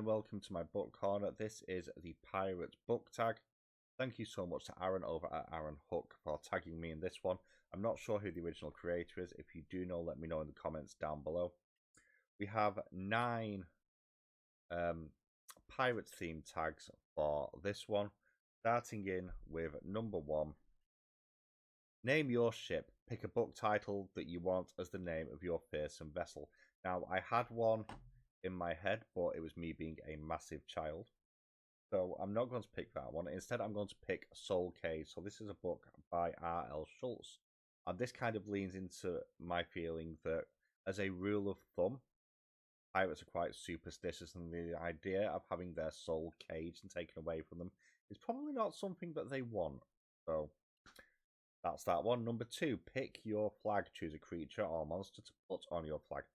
and welcome to my book corner. This is the Pirates book tag. Thank you so much to Aaron over at Aaron Hook for tagging me in this one. I'm not sure who the original creator is. If you do know, let me know in the comments down below. We have 9 Pirates themed tags for this one. Starting in with number 1. Name your ship. Pick a book title that you want as the name of your fearsome vessel. Now, I had one in my head, but it was me being a massive child. So I'm not going to pick that one. Instead, I'm going to pick Soul Cage. So this is a book by R.L. Schultz. And this kind of leans into my feeling that, as a rule of thumb, pirates are quite superstitious, and the idea of having their soul caged and taken away from them is probably not something that they want. So that's that one. Number 2, pick your flag. Choose a creature or monster to put on your flag.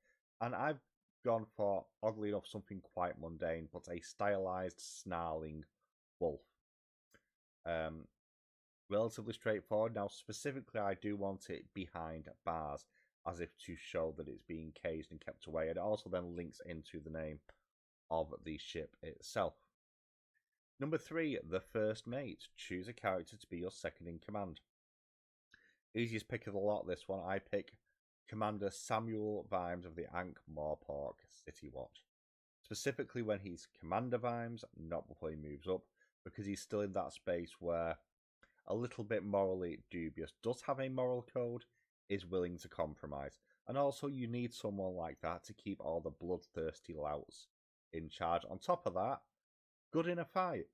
And I've gone for, oddly enough, something quite mundane, but a stylized snarling wolf. Relatively straightforward. Now, specifically, I do want it behind bars, as if to show that it's being caged and kept away. It also then links into the name of the ship itself. Number 3, the first mate. Choose a character to be your second in command. Easiest pick of the lot, this one. I pick Commander Samuel Vimes of the Ankh-Morpork City Watch. Specifically when he's Commander Vimes, not before he moves up, because he's still in that space where a little bit morally dubious, does have a moral code, is willing to compromise. And also you need someone like that to keep all the bloodthirsty louts in charge. On top of that, good in a fight.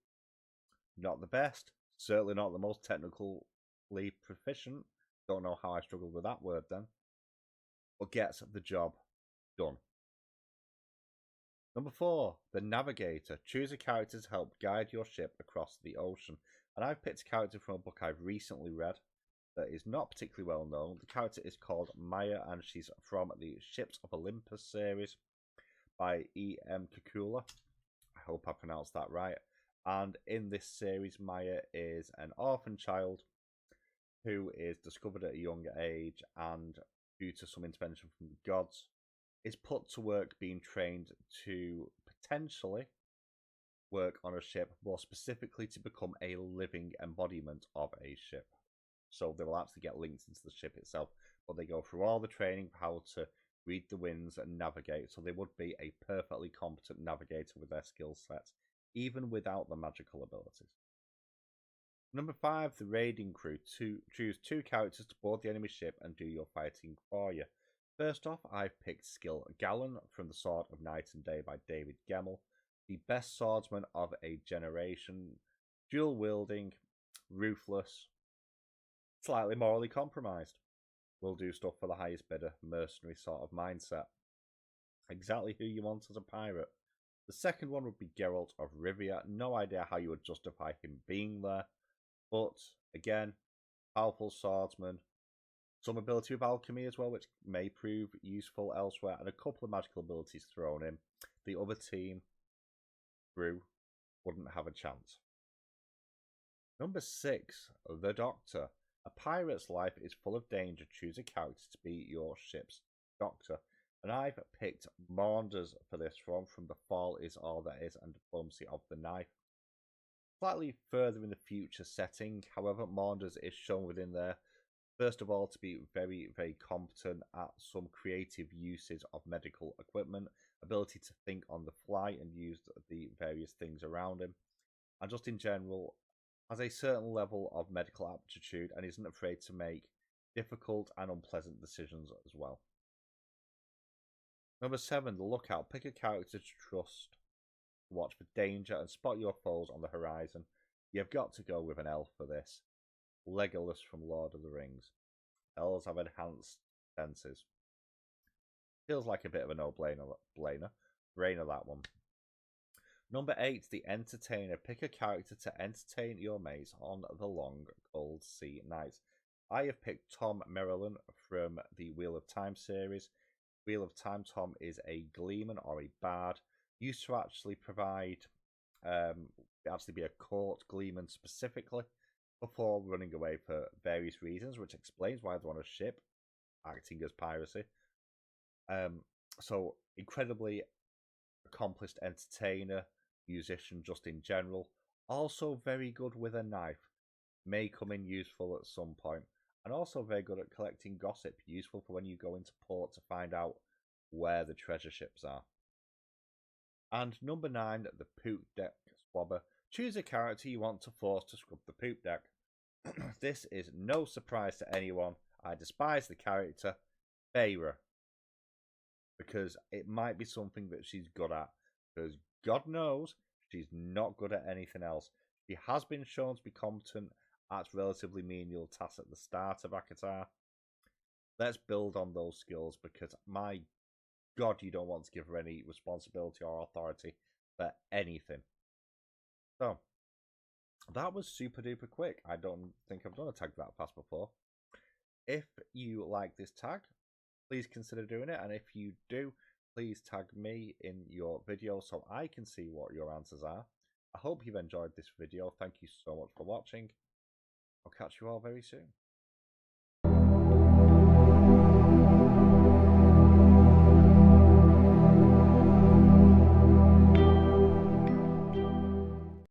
Not the best, certainly not the most technically proficient. Don't know how I struggled with that word then. But gets the job done. Number 4, the Navigator. Choose a character to help guide your ship across the ocean. And I've picked a character from a book I've recently read that is not particularly well known. The character is called Maya, and she's from the Ships of Olympus series by E.M. Kukula. I hope I pronounced that right. And in this series, Maya is an orphan child who is discovered at a young age, and due to some intervention from the gods, is put to work being trained to potentially work on a ship, more specifically to become a living embodiment of a ship. So they will actually get linked into the ship itself, but they go through all the training for how to read the winds and navigate, so they would be a perfectly competent navigator with their skill sets, even without the magical abilities. Number 5, the raiding crew. Choose 2 characters to board the enemy ship and do your fighting for you. First off, I've picked Skill Gallon from The Sword of Night and Day by David Gemmell. The best swordsman of a generation, dual-wielding, ruthless, slightly morally compromised. Will do stuff for the highest bidder, mercenary sort of mindset. Exactly who you want as a pirate. The second one would be Geralt of Rivia. No idea how you would justify him being there. But, again, powerful swordsman, some ability with alchemy as well, which may prove useful elsewhere, and a couple of magical abilities thrown in. The other team, Brew, wouldn't have a chance. Number 6, the Doctor. A pirate's life is full of danger. Choose a character to be your ship's doctor. And I've picked Maunders for this one, from The Fall Is All That Is and Diplomacy of the Knife. Slightly further in the future setting, however, Maunders is shown within there, first of all, to be very, very competent at some creative uses of medical equipment, ability to think on the fly and use the various things around him, and just in general, has a certain level of medical aptitude and isn't afraid to make difficult and unpleasant decisions as well. Number 7, the Lookout. Pick a character to trust. Watch for danger and spot your foes on the horizon. You've got to go with an elf for this. Legolas from Lord of the Rings. Elves have enhanced senses. Feels like a bit of a no-brainer, that one. Number 8, the Entertainer. Pick a character to entertain your mates on the long, cold sea nights. I have picked Tom Merrilin from the Wheel of Time series. Wheel of Time Tom is a gleeman or a bard. Used to actually provide, be a court gleeman specifically, before running away for various reasons, which explains why they're on a ship, acting as piracy. So incredibly accomplished entertainer, musician just in general, also very good with a knife, may come in useful at some point, and also very good at collecting gossip, useful for when you go into port to find out where the treasure ships are. And number 9, the poop deck swabber. Choose a character you want to force to scrub the poop deck. This is no surprise to anyone. I despise the character Feyre, because it might be something that she's good at, because God knows she's not good at anything else. She has been shown to be competent at relatively menial tasks at the start of ACOTAR. Let's build on those skills, because my God, you don't want to give her any responsibility or authority for anything. So, that was super duper quick. I don't think I've done a tag that fast before. If you like this tag, please consider doing it. And if you do, please tag me in your video so I can see what your answers are. I hope you've enjoyed this video. Thank you so much for watching. I'll catch you all very soon.